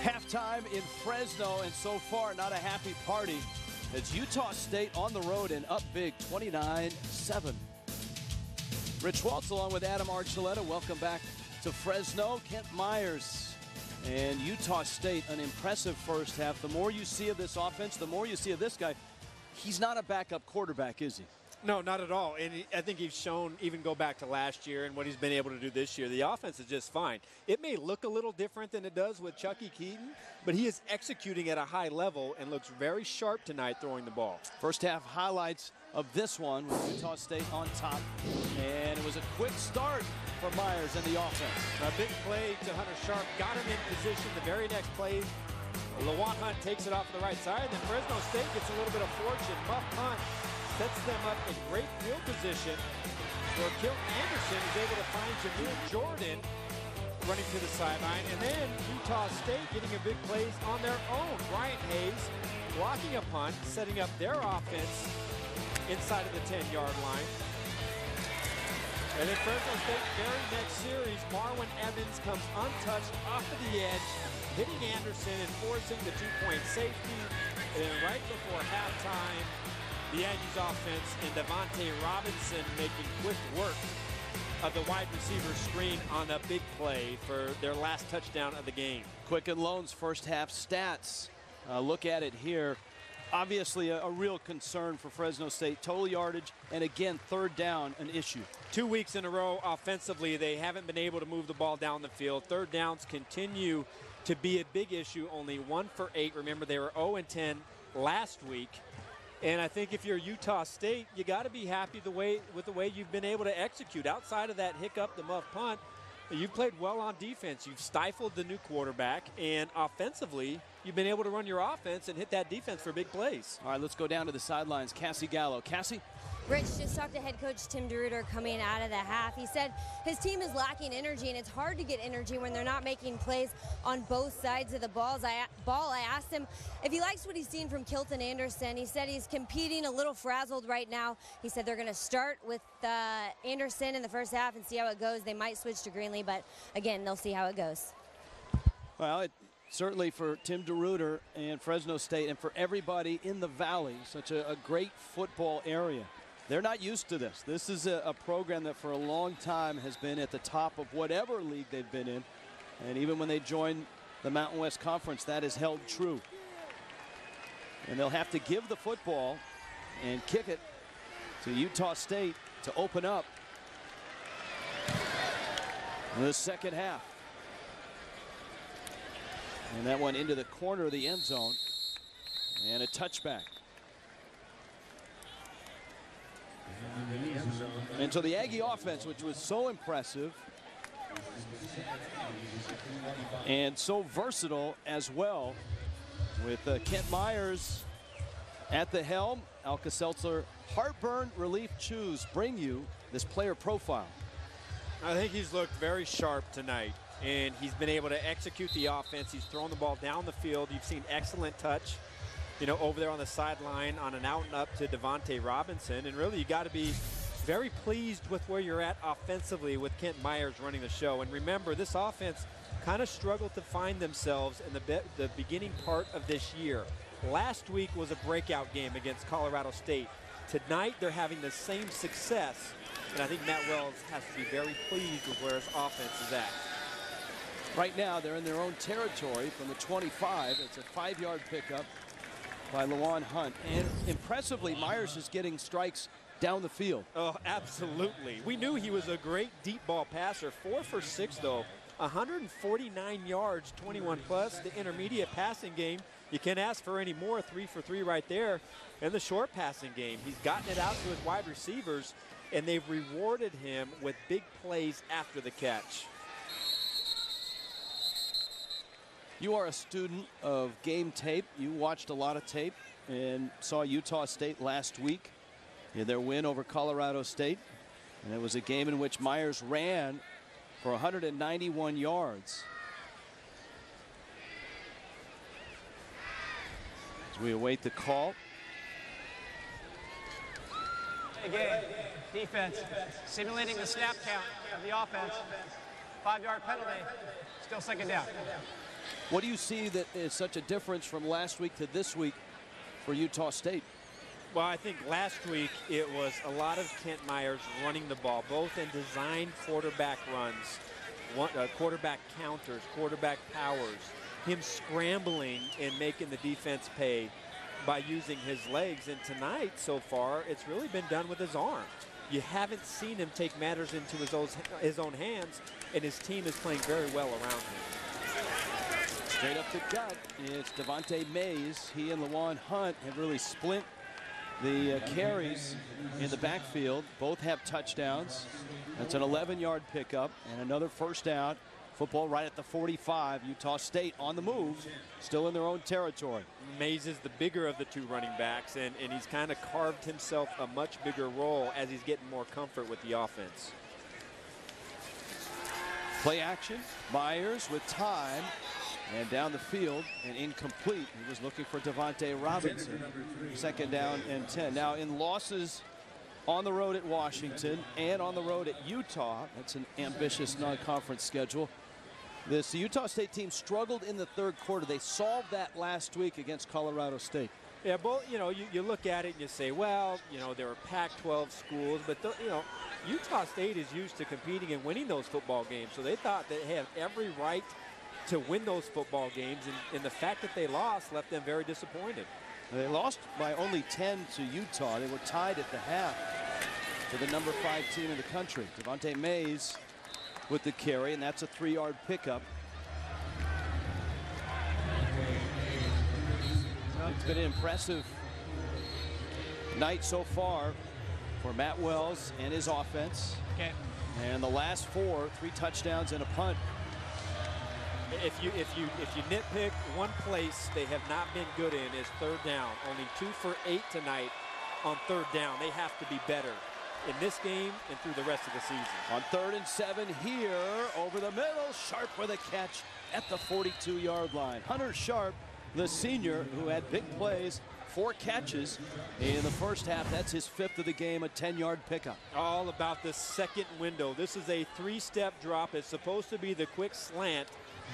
Halftime in Fresno, and so far not a happy party. It's Utah State on the road and up big, 29-7. Rich Waltz along with Adam Archuleta. Welcome back to Fresno. Kent Myers and Utah State, an impressive first half. The more you see of this offense, the more you see of this guy. He's not a backup quarterback, is he? No, not at all. And I think he's shown, even go back to last year and what he's been able to do this year, the offense is just fine. It may look a little different than it does with Chucky Keaton, but he is executing at a high level and looks very sharp tonight throwing the ball. First half highlights of this one with Utah State on top. And it was a quick start for Myers and the offense. A big play to Hunter Sharp, got him in position. The very next play, Lawan Hunt takes it off the right side. Then Fresno State gets a little bit of fortune. Muff Hunt sets them up in great field position where Kilton Anderson is able to find Jameer Jordan running to the sideline. And then Utah State getting a big plays on their own. Ryan Hayes blocking a punt, setting up their offense inside of the 10-yard line. And then Fresno State, very next series, Marwin Evans comes untouched off of the edge, hitting Anderson and forcing the two-point safety. And then right before halftime, the Aggies offense and Devontae Robinson making quick work of the wide receiver screen on a big play for their last touchdown of the game. Quicken Loan's first half stats. Look at it here. Obviously a real concern for Fresno State. Total yardage, and again, third down, an issue. 2 weeks in a row offensively, they haven't been able to move the ball down the field. Third downs continue to be a big issue. Only 1 for 8. Remember, they were 0-10 last week. And I think if you're Utah State, you got to be happy with the way you've been able to execute. Outside of that hiccup, the muff punt, you've played well on defense. You've stifled the new quarterback, and offensively, you've been able to run your offense and hit that defense for big plays. All right, let's go down to the sidelines. Cassie Gallo. Cassie? Rich just talked to head coach Tim DeRuyter coming out of the half. He said his team is lacking energy, and it's hard to get energy when they're not making plays on both sides of the ball. I asked him if he likes what he's seen from Kilton Anderson. He said he's competing a little frazzled right now. He said they're going to start with Anderson in the first half and see how it goes. They might switch to Greenlee, but again, they'll see how it goes. Well, certainly for Tim DeRuyter and Fresno State and for everybody in the Valley, such a great football area. They're not used to this. This is a program that for a long time has been at the top of whatever league they've been in. And even when they joined the Mountain West Conference, that has held true. And they'll have to give the football and kick it to Utah State to open up the second half. And that one into the corner of the end zone. And a touchback. And so the Aggie offense, which was so impressive and so versatile as well, with Kent Myers at the helm, Alka-Seltzer Heartburn Relief Chews bring you this player profile. I think he's looked very sharp tonight, and he's been able to execute the offense. He's thrown the ball down the field. You've seen excellent touch, you know, over there on the sideline on an out and up to Devontae Robinson. And really, you got to be very pleased with where you're at offensively with Kent Myers running the show. And remember, this offense kind of struggled to find themselves in the beginning part of this year. Last week was a breakout game against Colorado State. Tonight, they're having the same success. And I think Matt Wells has to be very pleased with where his offense is at. Right now, they're in their own territory from the 25. It's a 5-yard pickup by Lawan Hunt. And impressively, Myers is getting strikes down the field. Oh, absolutely. We knew he was a great deep ball passer. 4 for 6, though. 149 yards, 21 plus. The intermediate passing game, you can't ask for any more. 3 for 3 right there. In the short passing game, he's gotten it out to his wide receivers, and they've rewarded him with big plays after the catch. You are a student of game tape. You watched a lot of tape and saw Utah State last week in their win over Colorado State. And it was a game in which Myers ran for 191 yards. As we await the call. Again, defense simulating the snap count of the offense. 5-yard penalty, still second down. What do you see that is such a difference from last week to this week for Utah State? Well, I think last week it was a lot of Kent Myers running the ball, both in designed quarterback runs, quarterback counters, quarterback powers, him scrambling and making the defense pay by using his legs. And tonight, so far, it's really been done with his arm. You haven't seen him take matters into his own hands, and his team is playing very well around him. Straight up the gut, it's Devontae Mays. He and Lawan Hunt have really split the carries in the backfield. Both have touchdowns. That's an 11-yard pickup and another first down. Football right at the 45. Utah State on the move, still in their own territory. Mays is the bigger of the two running backs, and he's kind of carved himself a much bigger role as he's getting more comfort with the offense. Play action. Myers with time. And down the field and incomplete. He was looking for Devontae Robinson. Second down and 10. Now in losses on the road at Washington and on the road at Utah. That's an ambitious non-conference schedule. This Utah State team struggled in the third quarter. They solved that last week against Colorado State. Yeah, both, you look at it and you say, well, there are Pac-12 schools, but Utah State is used to competing and winning those football games. So they thought they had every right to win those football games, and the fact that they lost left them very disappointed. They lost by only 10 to Utah. They were tied at the half to the number 5 team in the country. Devontae Mays with the carry, and that's a 3-yard pickup. It's been an impressive night so far for Matt Wells and his offense. Okay. And the last 4, 3 touchdowns and a punt. If you nitpick one place they have not been good in is third down. Only 2 for 8 tonight on third down. They have to be better in this game and through the rest of the season. On 3rd and 7 here, over the middle, Sharp with a catch at the 42-yard line. Hunter Sharp, the senior who had big plays, 4 catches in the first half. That's his 5th of the game, a 10-yard pickup. All about the second window. This is a 3-step drop. It's supposed to be the quick slant.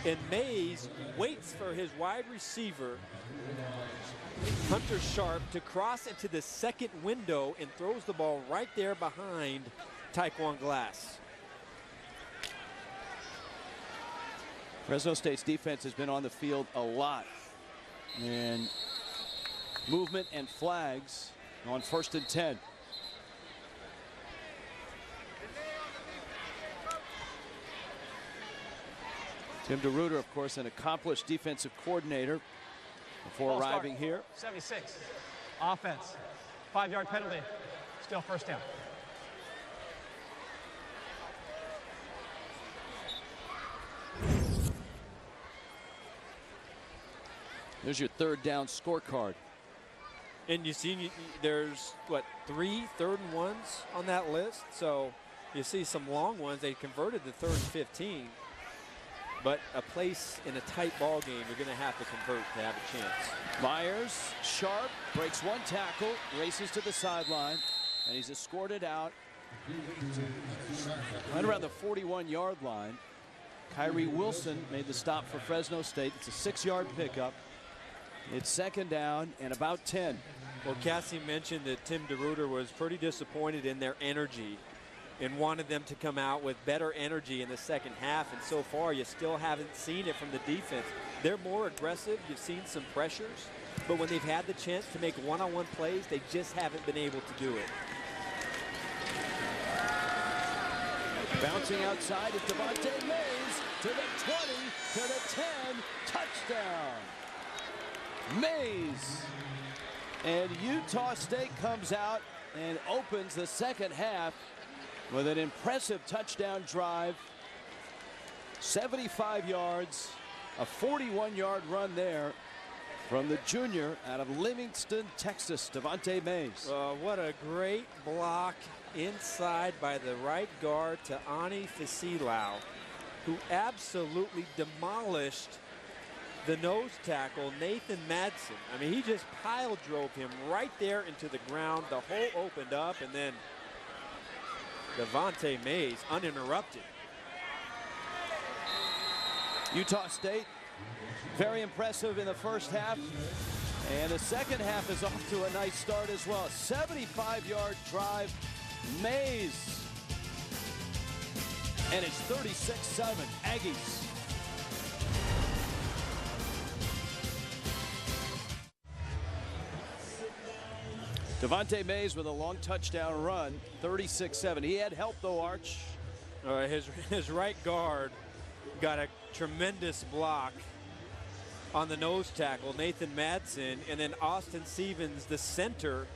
And Mays waits for his wide receiver, Hunter Sharp, to cross into the second window and throws the ball right there behind Taekwon Glass. Fresno State's defense has been on the field a lot. And movement and flags on 1st and 10. Tim DeRuyter, of course, an accomplished defensive coordinator before arriving here. 76. Offense. 5-yard penalty. Still first down. There's your third down scorecard. And you see there's, what, 3 3rd and 1s on that list? So you see some long ones. They converted the 3rd and 15. But a place in a tight ball game, you're going to have to convert to have a chance. Myers, Sharp, breaks 1 tackle, races to the sideline, and he's escorted out right around the 41-yard line. Kyrie Wilson made the stop for Fresno State. It's a 6-yard pickup. It's 2nd down and about 10. Well, Cassie mentioned that Tim DeRuyter was pretty disappointed in their energy and wanted them to come out with better energy in the second half. And so far, you still haven't seen it from the defense. They're more aggressive. You've seen some pressures. But when they've had the chance to make one-on-one plays, they just haven't been able to do it. Bouncing outside is Devontae Mays to the 20, to the 10, touchdown. Mays. And Utah State comes out and opens the second half with an impressive touchdown drive. 75 yards, a 41-yard run there from the junior out of Livingston, Texas, Devontae Mays. What a great block inside by the right guard to Ani Fasilau, who absolutely demolished the nose tackle, Nathan Madsen. I mean, he just pile drove him right there into the ground. The hole opened up, and then Devontae Mays uninterrupted. Utah State Very impressive in the first half. And the second half is off to a nice start as well. 75-yard drive. Mays. And it's 36-7. Aggies. Devontae Mays with a long touchdown run, 36-7. He had help though, Arch. His right guard got a tremendous block on the nose tackle, Nathan Madsen, and then Austin Stevens, the center,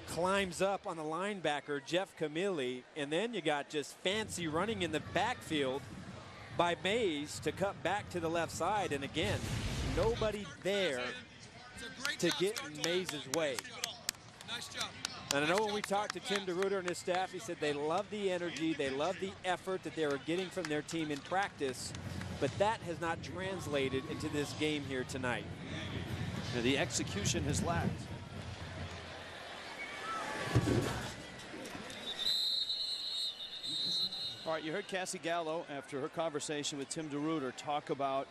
climbs up on the linebacker, Jeff Camilli, and then you got just fancy running in the backfield by Mays to cut back to the left side, and again, nobody there to get in Mays' way. Nice job. And I know when we talked to Tim DeRuyter and his staff, he said they love the energy, they love the effort that they were getting from their team in practice, but that has not translated into this game here tonight. Yeah, the execution has lacked. All right, you heard Cassie Gallo after her conversation with Tim DeRuyter talk about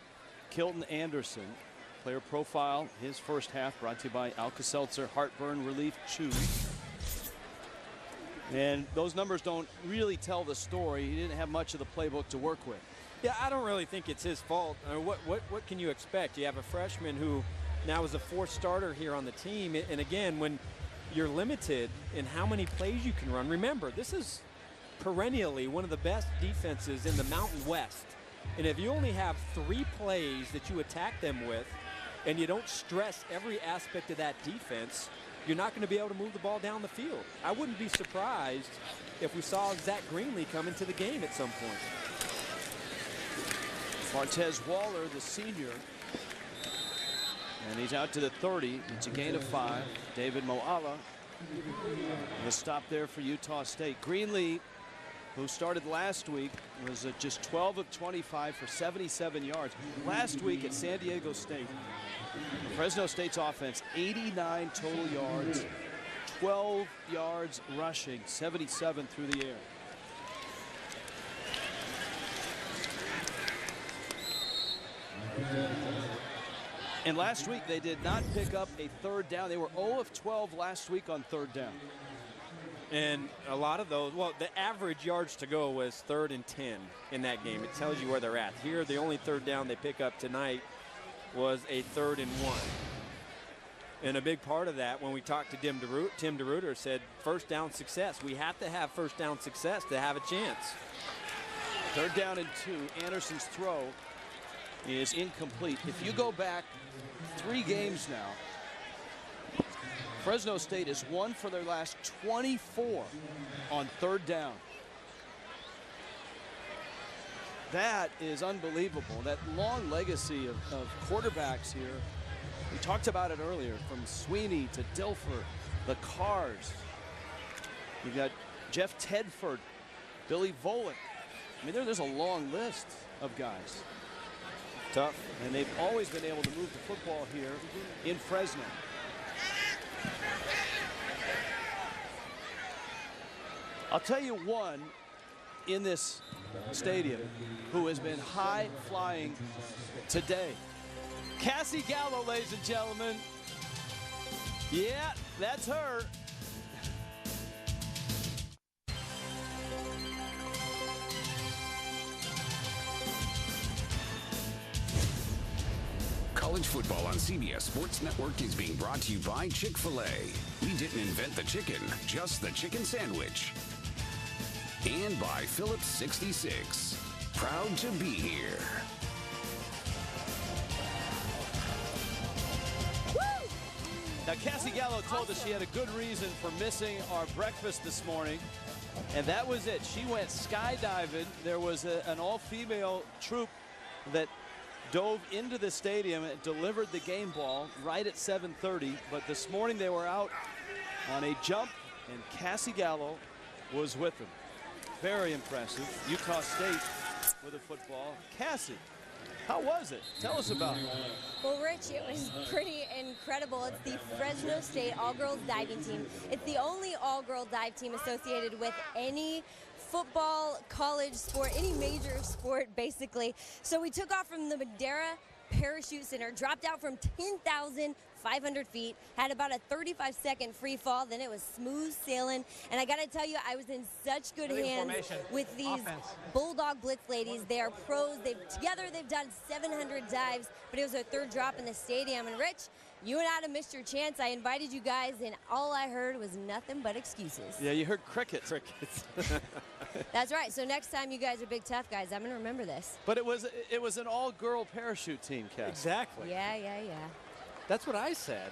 Kilton Anderson. Player profile, his first half brought to you by Alka-Seltzer Heartburn Relief Chew. And those numbers don't really tell the story. He didn't have much of the playbook to work with. Yeah, I don't really think it's his fault. I mean, what can you expect? You have a freshman who now is a fourth starter here on the team. And again, when you're limited in how many plays you can run, remember, this is perennially one of the best defenses in the Mountain West. And if you only have 3 plays that you attack them with, and you don't stress every aspect of that defense, you're not going to be able to move the ball down the field. I wouldn't be surprised if we saw Zach Greenlee come into the game at some point. Martez Waller, the senior, and he's out to the 30. It's a gain of 5. David Moala, the stop there for Utah State. Greenlee, who started last week, was just 12 of 25 for 77 yards. Last week at San Diego State, Fresno State's offense, 89 total yards, 12 yards rushing, 77 through the air. And last week they did not pick up a third down. They were 0 of 12 last week on third down. And a lot of those, well, the average yards to go was 3rd and 10 in that game. It tells you where they're at. Here, the only third down they pick up tonight was a 3rd and 1. And a big part of that, when we talked to Tim DeRuyter, said first down success. We have to have first down success to have a chance. 3rd down and 2. Anderson's throw is incomplete. If you go back 3 games now, Fresno State has won for their last 24 on 3rd down. That is unbelievable. That long legacy of quarterbacks here. We talked about it earlier, from Sweeney to Dilfer, the Cars. You've got Jeff Tedford, Billy Volick. I mean, there's a long list of guys. Tough. And they've always been able to move the football here in Fresno. I'll tell you one in this stadium who has been high flying today. Cassie Gallo, ladies and gentlemen. Yeah, that's her. College football on CBS Sports Network is being brought to you by Chick-fil-A. We didn't invent the chicken, just the chicken sandwich. And by Phillips 66. Proud to be here. Woo! Now, Cassie Gallo told us she had a good reason for missing our breakfast this morning, and that was it. She went skydiving. There was an all-female troop that dove into the stadium and delivered the game ball right at 7:30. But this morning they were out on a jump, and Cassie Gallo was with them. Very impressive. Utah State with a football. Cassie, how was it? Tell us about it. Well, Rich, it was pretty incredible. It's the Fresno State all-girls diving team. It's the only all-girl dive team associated with any football, college sport, any major sport, basically. So we took off from the Madera parachute center, dropped out from 10,500 feet, had about a 35-second free fall, then it was smooth sailing. And I got to tell you, I was in such good hands with these Bulldog Blitz ladies. They are pros. Together they've done 700 dives, but it was their third drop in the stadium. And Rich, you and Adam missed your chance. I invited you guys, and all I heard was nothing but excuses. Yeah, you heard crickets. That's right. So next time you guys are big tough guys, I'm going to remember this. But it was an all-girl parachute team, Cass. Exactly. Yeah. That's what I said.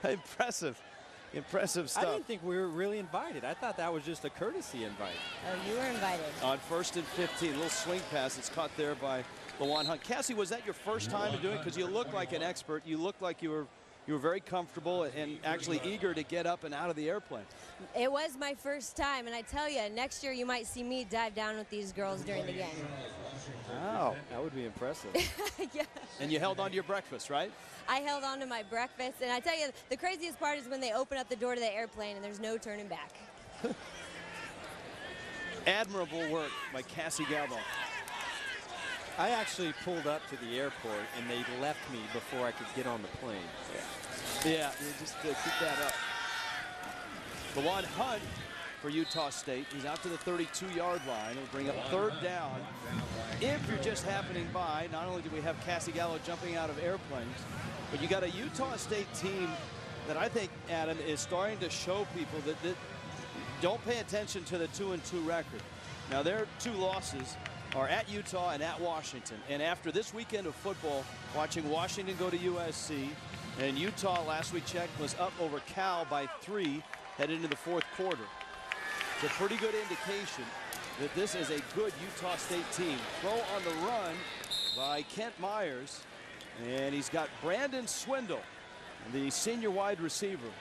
Impressive stuff. I didn't think we were really invited. I thought that was just a courtesy invite. Oh, you were invited. On 1st and 15, little swing pass. It's caught there by LaJuan Hunt. Cassie, was that your first time to do it? Because you look like an expert. You look like you were very comfortable and actually eager to get up and out of the airplane. It was my first time, and I tell you, next year you might see me dive down with these girls during the game. Wow, that would be impressive. Yeah. And you held on to your breakfast, right? I held on to my breakfast, and I tell you, the craziest part is when they open up the door to the airplane and there's no turning back. Admirable work by Cassie Galbo. I actually pulled up to the airport, and they left me before I could get on the plane. Yeah, you just keep that up. LaJuan Hunt for Utah State. He's out to the 32-yard line. It'll bring up 3rd down. If you're just happening by, not only do we have Cassie Gallo jumping out of airplanes, but you got a Utah State team that I think, Adam, is starting to show people that don't pay attention to the 2-2 record. Now, their 2 losses are at Utah and at Washington. And after this weekend of football, watching Washington go to USC, and Utah, last we checked, was up over Cal by 3 headed into the 4th quarter. It's a pretty good indication that this is a good Utah State team. Throw on the run by Kent Myers, and he's got Brandon Swindle, the senior wide receiver.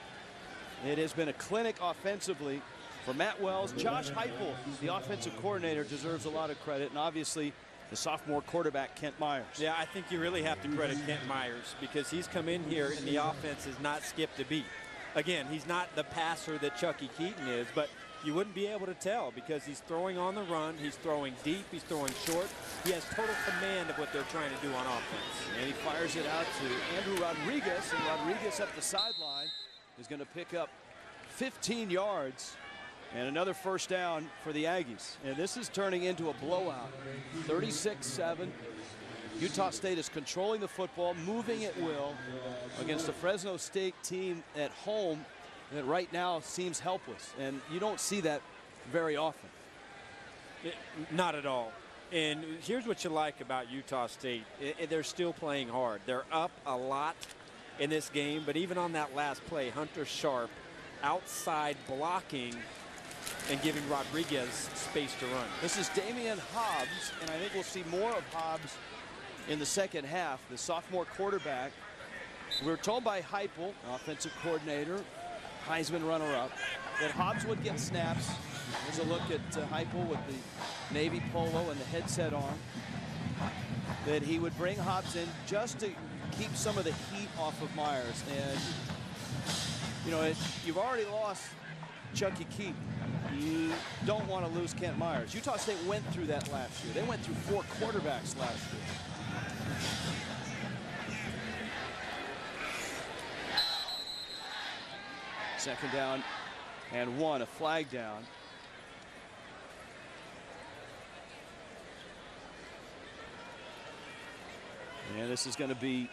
It has been a clinic offensively for Matt Wells. Josh Heupel, the offensive coordinator, deserves a lot of credit, and obviously the sophomore quarterback, Kent Myers. Yeah, I think you really have to credit Kent Myers because he's come in here and the offense has not skipped a beat. Again, he's not the passer that Chucky Keaton is, but you wouldn't be able to tell because he's throwing on the run, he's throwing deep, he's throwing short. He has total command of what they're trying to do on offense. And he fires it out to Andrew Rodriguez, and Rodriguez up the sideline is going to pick up 15 yards and another 1st down for the Aggies. And this is turning into a blowout. 36-7. Utah State is controlling the football, moving at will against a Fresno State team at home that right now seems helpless. And you don't see that very often. Not at all. And here's what you like about Utah State. They're still playing hard. They're up a lot in this game, but even on that last play, Hunter Sharp outside blocking and giving Rodriguez space to run. This is Damian Hobbs, and I think we'll see more of Hobbs in the second half. The sophomore quarterback. We were told by Heupel, offensive coordinator, Heisman runner-up, that Hobbs would get snaps. There's a look at Heupel with the Navy polo and the headset on. That he would bring Hobbs in just to keep some of the heat off of Myers. And, you know, you've already lost Chucky Keaton. You don't want to lose Kent Myers. Utah State went through that last year. They went through 4 quarterbacks last year. Second down and 1, a flag down. And this is going to be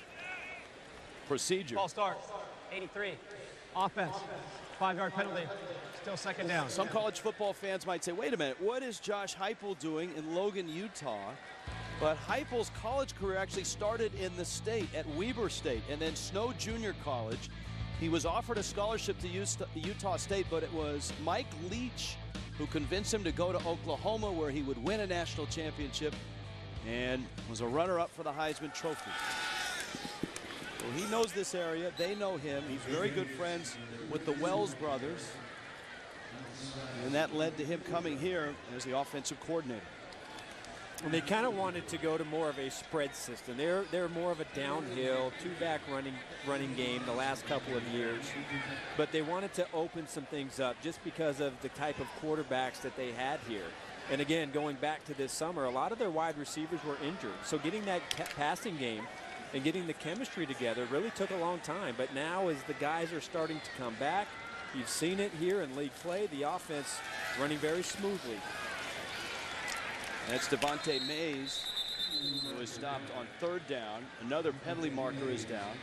procedure. Ball start, 83. Offense, 5-yard penalty, still 2nd down. Some college football fans might say, wait a minute, what is Josh Heupel doing in Logan, Utah? But Heupel's college career actually started in the state at Weber State and then Snow Junior College. He was offered a scholarship to Utah State, but it was Mike Leach who convinced him to go to Oklahoma, where he would win a national championship and was a runner-up for the Heisman Trophy. Well, he knows this area. They know him. He's very good friends with the Wells brothers. And that led to him coming here as the offensive coordinator. And they kind of wanted to go to more of a spread system. They're more of a downhill, 2-back running game the last couple of years. But they wanted to open some things up just because of the type of quarterbacks that they had here. And again, going back to this summer, a lot of their wide receivers were injured. So getting that passing game and getting the chemistry together really took a long time. But now as the guys are starting to come back, you've seen it here in league play, the offense running very smoothly. That's Devontae Mays, who is stopped on 3rd down. Another penalty marker is down.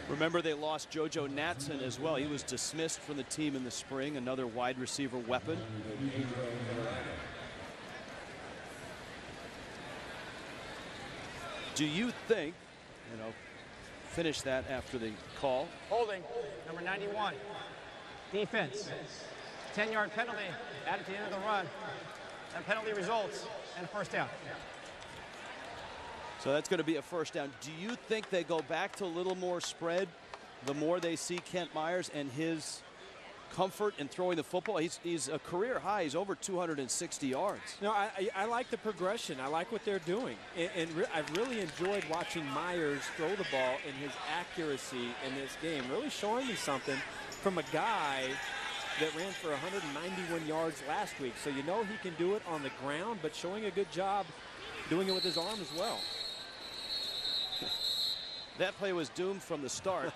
Remember, they lost JoJo Natson as well. He was dismissed from the team in the spring, another wide receiver weapon. Do you think, finish that after the call? Holding, number 91. Defense. 10-yard penalty added to the end of the run. That penalty results in a first down. So that's going to be a first down. Do you think they go back to a little more spread the more they see Kent Myers and his comfort in throwing the football? He's a career high. He's over 260 yards. No, I like the progression. I like what they're doing. And I've really enjoyed watching Myers throw the ball and his accuracy in this game, really showing me something from a guy that ran for 191 yards last week. So you know he can do it on the ground, but showing a good job doing it with his arm as well. That play was doomed from the start.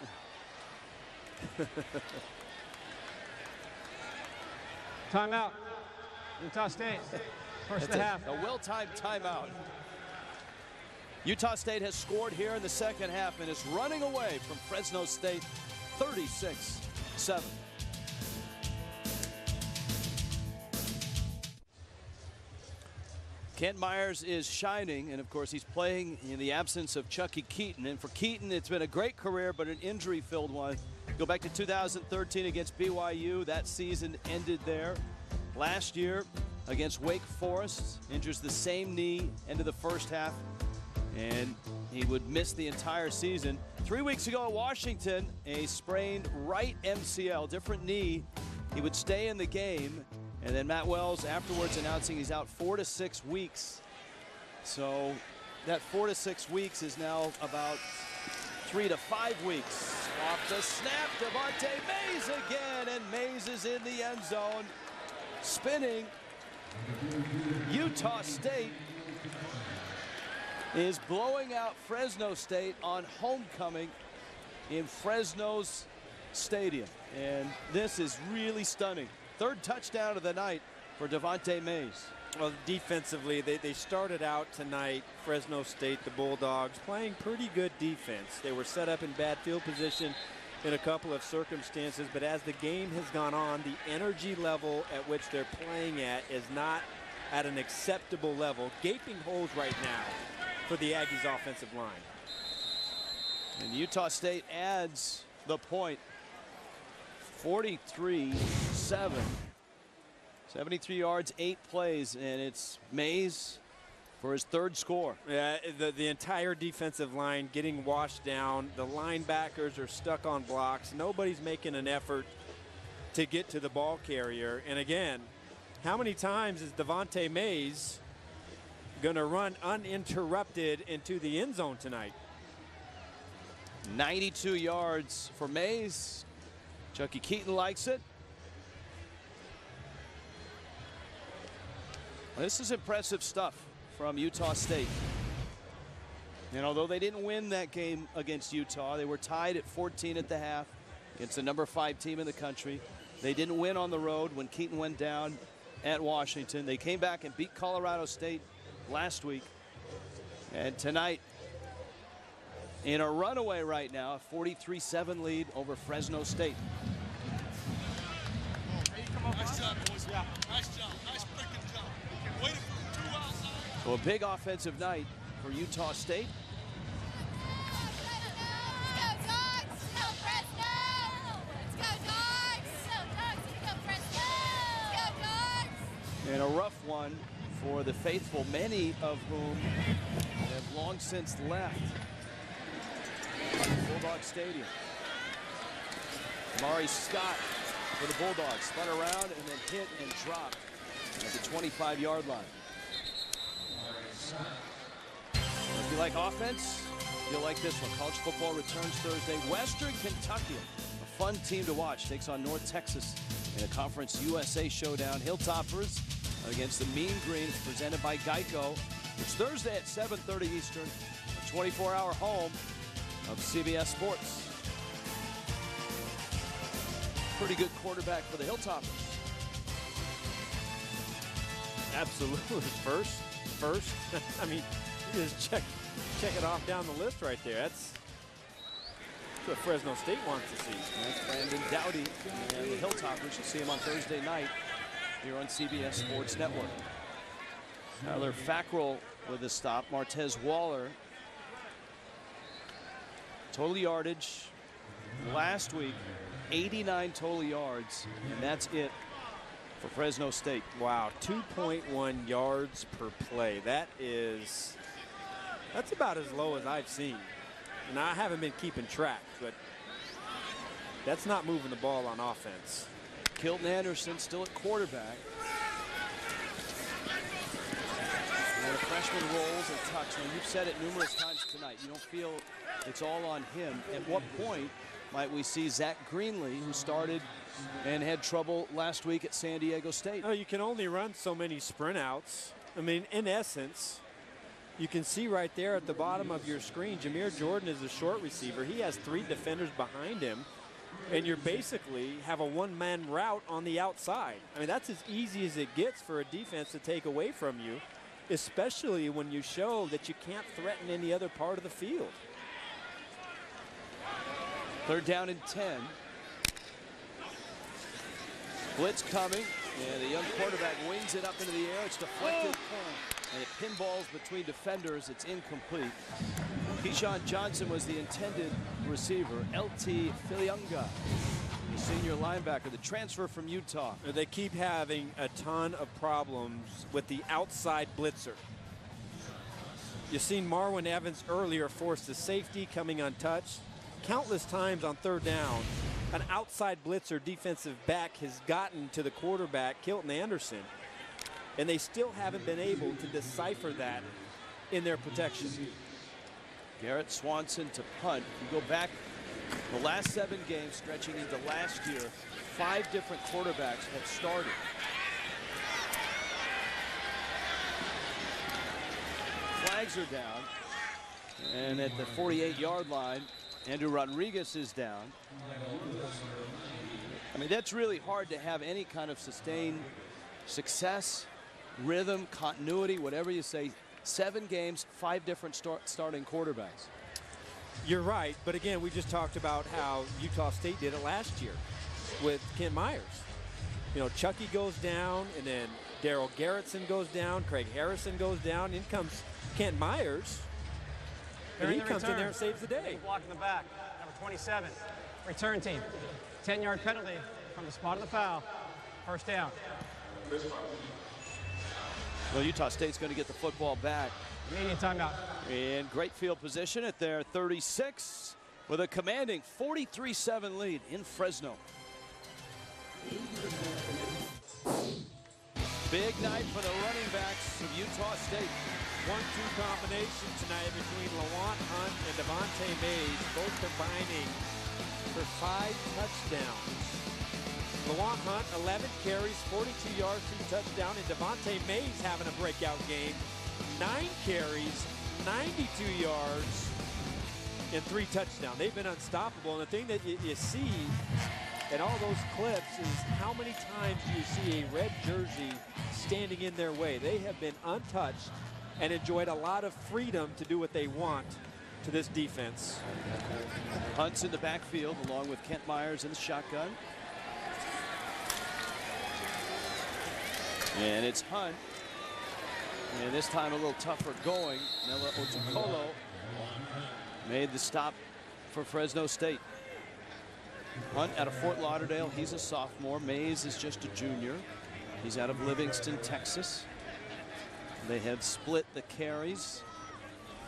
Timeout. Utah State. First and a half. A well-timed timeout. Utah State has scored here in the second half and is running away from Fresno State 36-7. Kent Myers is shining, and of course he's playing in the absence of Chucky Keaton. And for Keaton, it's been a great career, but an injury-filled one. Go back to 2013 against BYU. That season ended there. Last year against Wake Forest, injures the same knee, end of the first half, and he would miss the entire season. 3 weeks ago at Washington, a sprained right MCL, different knee. He would stay in the game. And then Matt Wells afterwards announcing he's out 4 to 6 weeks. So that 4 to 6 weeks is now about 3 to 5 weeks. Off the snap, Devontae Mays again, and Mays is in the end zone. Spinning. Utah State is blowing out Fresno State on homecoming in Fresno's stadium. And this is really stunning. 3rd touchdown of the night for Devontae Mays. Well, defensively, they started out tonight, Fresno State, the Bulldogs, playing pretty good defense. They were set up in bad field position in a couple of circumstances, but as the game has gone on, the energy level at which they're playing at is not at an acceptable level. Gaping holes right now for the Aggies' offensive line. And Utah State adds the point. 43-7. 73 yards, 8 plays, and it's Mays for his 3rd score. Yeah, the entire defensive line getting washed down. The linebackers are stuck on blocks. Nobody's making an effort to get to the ball carrier. And again, how many times is Devontae Mays going to run uninterrupted into the end zone tonight? 92 yards for Mays. Chucky Keaton likes it. This is impressive stuff from Utah State. And although they didn't win that game against Utah, they were tied at 14 at the half against the number 5 team in the country. They didn't win on the road when Keaton went down at Washington. They came back and beat Colorado State last week. And tonight, in a runaway right now, a 43-7 lead over Fresno State. Nice job, boys. Yeah. Nice job. Nice freaking job. Waiting for the 2 outside. So a big offensive night for Utah State. And a rough one for the faithful, many of whom have long since left Bulldog Stadium. Mari Scott for the Bulldogs, spun around and then hit and dropped at the 25-yard line. If you like offense, you'll like this one. College football returns Thursday. Western Kentucky, a fun team to watch, takes on North Texas in a Conference USA showdown. Hilltoppers against the Mean Green, presented by Geico. It's Thursday at 7:30 Eastern, a 24-hour home of CBS Sports. Pretty good quarterback for the Hilltoppers. Absolutely. First. I mean, you just check it off down the list right there. That's what Fresno State wants to see. That's Brandon Dowdy and the Hilltoppers. You'll see him on Thursday night here on CBS Sports Network. Tyler Fackrell with a stop. Martez Waller. Total yardage last week, 89 total yards, and that's it for Fresno State. Wow, 2.1 yards per play. That's about as low as I've seen. And I haven't been keeping track, but that's not moving the ball on offense. Kilton Anderson still at quarterback. And the freshman rolls and tucks. Now, you've said it numerous times tonight. You don't feel it's all on him. At what point might we see Zach Greenlee, who started and had trouble last week at San Diego State? Oh, you can only run so many sprint outs. I mean, in essence, you can see right there at the bottom of your screen, Jameer Jordan is a short receiver. He has 3 defenders behind him, and you basically have a one-man route on the outside. I mean, that's as easy as it gets for a defense to take away from you, especially when you show that you can't threaten any other part of the field. 3rd down and 10. Blitz coming, and the young quarterback wings it up into the air. It's deflected, and it pinballs between defenders. It's incomplete. Keyshawn Johnson was the intended receiver. LT Filiunga, the senior linebacker, the transfer from Utah. They keep having a ton of problems with the outside blitzer. You've seen Marwin Evans earlier force the safety coming untouched. Countless times on 3rd down, an outside blitzer defensive back has gotten to the quarterback, Kilton Anderson, and they still haven't been able to decipher that in their protection. Garrett Swanson to punt. If you go back the last 7 games, stretching into last year, 5 different quarterbacks have started. Flags are down, and at the 48-yard line, Andrew Rodriguez is down. I mean, that's really hard to have any kind of sustained success, rhythm, continuity, whatever you say. 7 games, 5 different starting quarterbacks. You're right, but again, we just talked about how Utah State did it last year with Kent Myers. You know, Chucky goes down, and then Darrell Garretson goes down, Craig Harrison goes down, in comes Kent Myers. And he comes in there and saves the day. Block in the back, number 27. Return team. 10-yard penalty from the spot of the foul. 1st down. Well, Utah State's going to get the football back. Immediate timeout. In great field position at their 36 with a commanding 43-7 lead in Fresno. Big night for the running backs of Utah State. 1-2 combination tonight between Lawant Hunt and Devontae Mays, both combining for 5 touchdowns. Lawant Hunt, 11 carries, 42 yards, 2 touchdowns, and Devontae Mays having a breakout game. 9 carries, 92 yards, and 3 touchdowns. They've been unstoppable, and the thing that you see in all those clips is how many times do you see a red jersey standing in their way. They have been untouched and enjoyed a lot of freedom to do what they want to this defense. Hunt's in the backfield along with Kent Myers in the shotgun. And it's Hunt. And this time a little tougher going. Nella Otukolo made the stop for Fresno State. Hunt out of Fort Lauderdale. He's a sophomore. Mays is just a junior. He's out of Livingston, Texas. They have split the carries,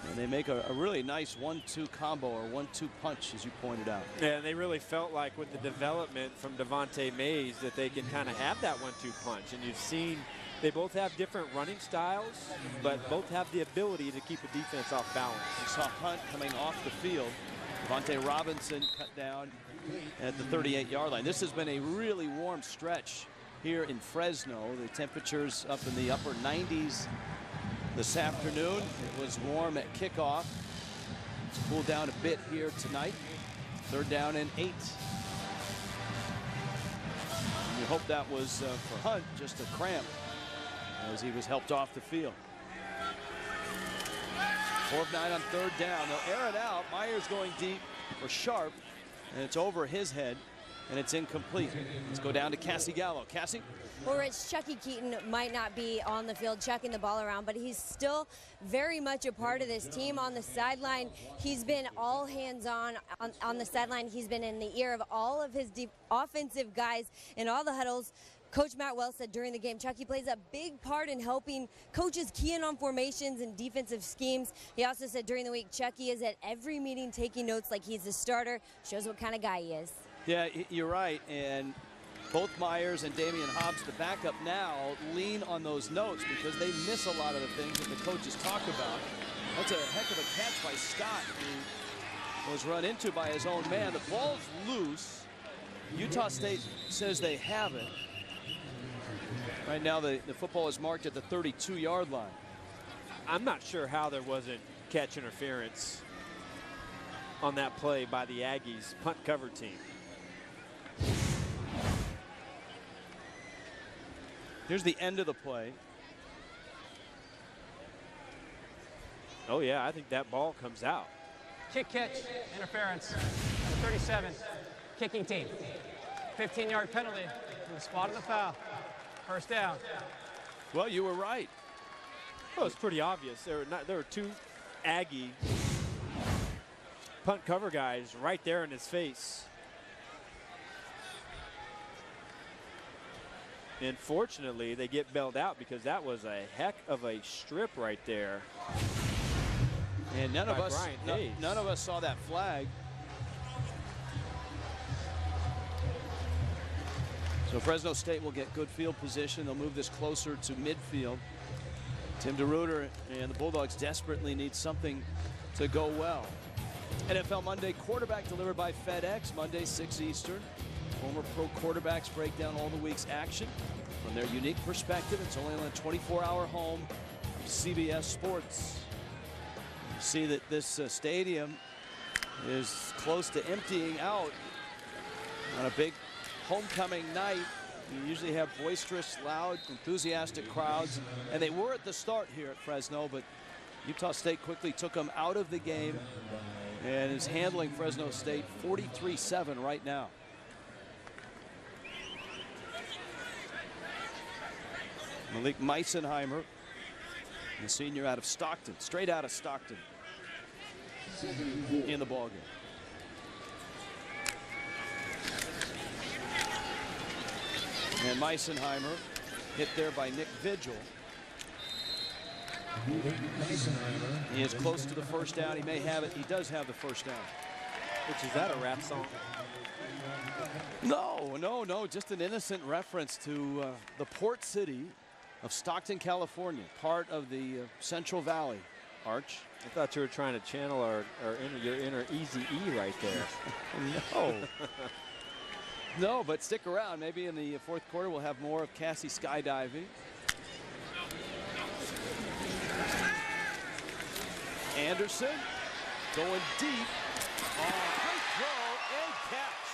and they make a really nice 1-2 combo or 1-2 punch, as you pointed out. Yeah, and they really felt like with the development from Devontae Mays that they can kind of have that 1-2 punch. And you've seen they both have different running styles, but both have the ability to keep a defense off balance. You saw Hunt coming off the field. Devontae Robinson cut down at the 38-yard line. This has been a really warm stretch here in Fresno. The temperatures up in the upper 90s this afternoon. It was warm at kickoff. It's cooled down a bit here tonight. 3rd down and 8. And you hope that was for Hunt just a cramp as he was helped off the field. 4 of 9 on 3rd down. They'll air it out. Myers going deep for Sharp, and it's over his head, and it's incomplete. Let's go down to Cassie Gallo. Cassie? Well, Rich, Chucky Keaton might not be on the field chucking the ball around, but he's still very much a part of this team on the sideline. He's been all hands on the sideline. He's been in the ear of all of his offensive guys in all the huddles. Coach Matt Wells said during the game, Chucky plays a big part in helping coaches key in on formations and defensive schemes. He also said during the week, Chucky is at every meeting taking notes like he's the starter. Shows what kind of guy he is. Yeah, you're right. And both Myers and Damian Hobbs, the backup now, lean on those notes because they miss a lot of the things that the coaches talk about. That's a heck of a catch by Scott, who was run into by his own man. The ball's loose. Utah State says they have it. Right now, the football is marked at the 32-yard line. I'm not sure how there wasn't catch interference on that play by the Aggies punt cover team. Here's the end of the play. Oh, yeah, I think that ball comes out. Kick catch, interference. Number 37, kicking team. 15-yard penalty from the spot of the foul. 1st down. Well, you were right. Well, it's pretty obvious. There were 2 Aggie punt cover guys right there in his face. And fortunately, they get bailed out because that was a heck of a strip right there. And none of us saw that flag. So Fresno State will get good field position. They'll move this closer to midfield. Tim DeRuyter and the Bulldogs desperately need something to go well. NFL Monday quarterback delivered by FedEx. Monday, 6 Eastern. Former pro quarterbacks break down all the week's action from their unique perspective. It's only on a 24-hour home of CBS Sports. You see that this stadium is close to emptying out on a big homecoming night. You usually have boisterous, loud, enthusiastic crowds, and they were at the start here at Fresno, but Utah State quickly took them out of the game and is handling Fresno State 43-7 right now. Malik Meisenheimer, the senior out of Stockton, straight out of Stockton, in the ballgame. And Meisenheimer hit there by Nick Vigil. He is close to the 1st down. He may have it. He does have the 1st down. Which, is that a rap song? No. Just an innocent reference to the port city of Stockton, California, part of the Central Valley. Arch. I thought you were trying to channel your inner Eazy-E right there. No. No, but stick around. Maybe in the 4th quarter we'll have more of Cassie skydiving. Anderson going deep. Great throw and catch.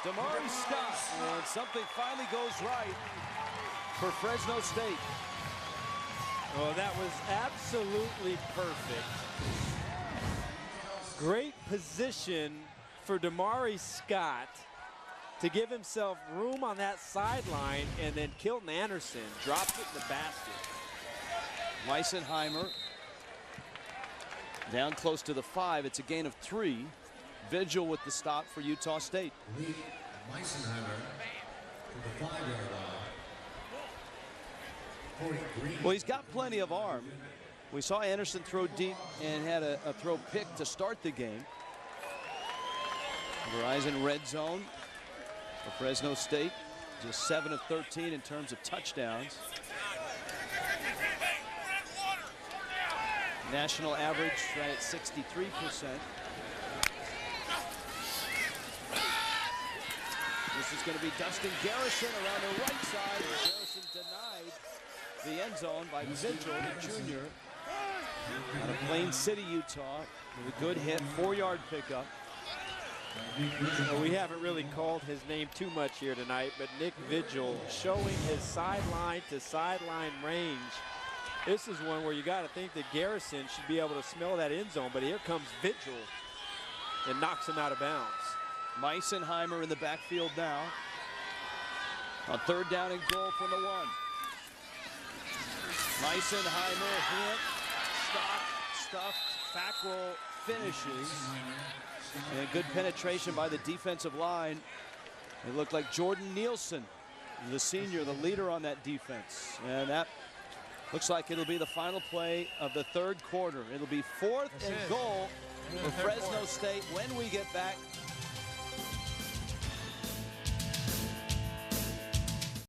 Damari Scott. And something finally goes right for Fresno State. Oh, that was absolutely perfect. Great position for Damari Scott to give himself room on that sideline, and then Kilton Anderson drops it in the basket. Meisenheimer down close to the 5. It's a gain of 3. Vigil with the stop for Utah State. Meisenheimer to the 5-yard line. Well, he's got plenty of arm. We saw Anderson throw deep and had a throw pick to start the game. Verizon red zone for Fresno State, just 7 of 13 in terms of touchdowns. National average right at 63%. Here's This is going to be Dustin Garrison around the right side. Garrison denied the end zone by Vigil, the junior, out of Plain City, Utah, with a good hit, 4-yard pickup. Well, we haven't really called his name too much here tonight, but Nick Vigil showing his sideline to sideline range. This is one where you got to think that Garrison should be able to smell that end zone, but here comes Vigil and knocks him out of bounds. Meisenheimer in the backfield now. On 3rd down and goal from the 1. Meisenheimer hit, stuffed, Fackrell finishes. And good penetration by the defensive line. It looked like Jordan Nielsen, the senior, the leader on that defense. And that looks like it'll be the final play of the 3rd quarter. It'll be 4th and goal for Fresno State when we get back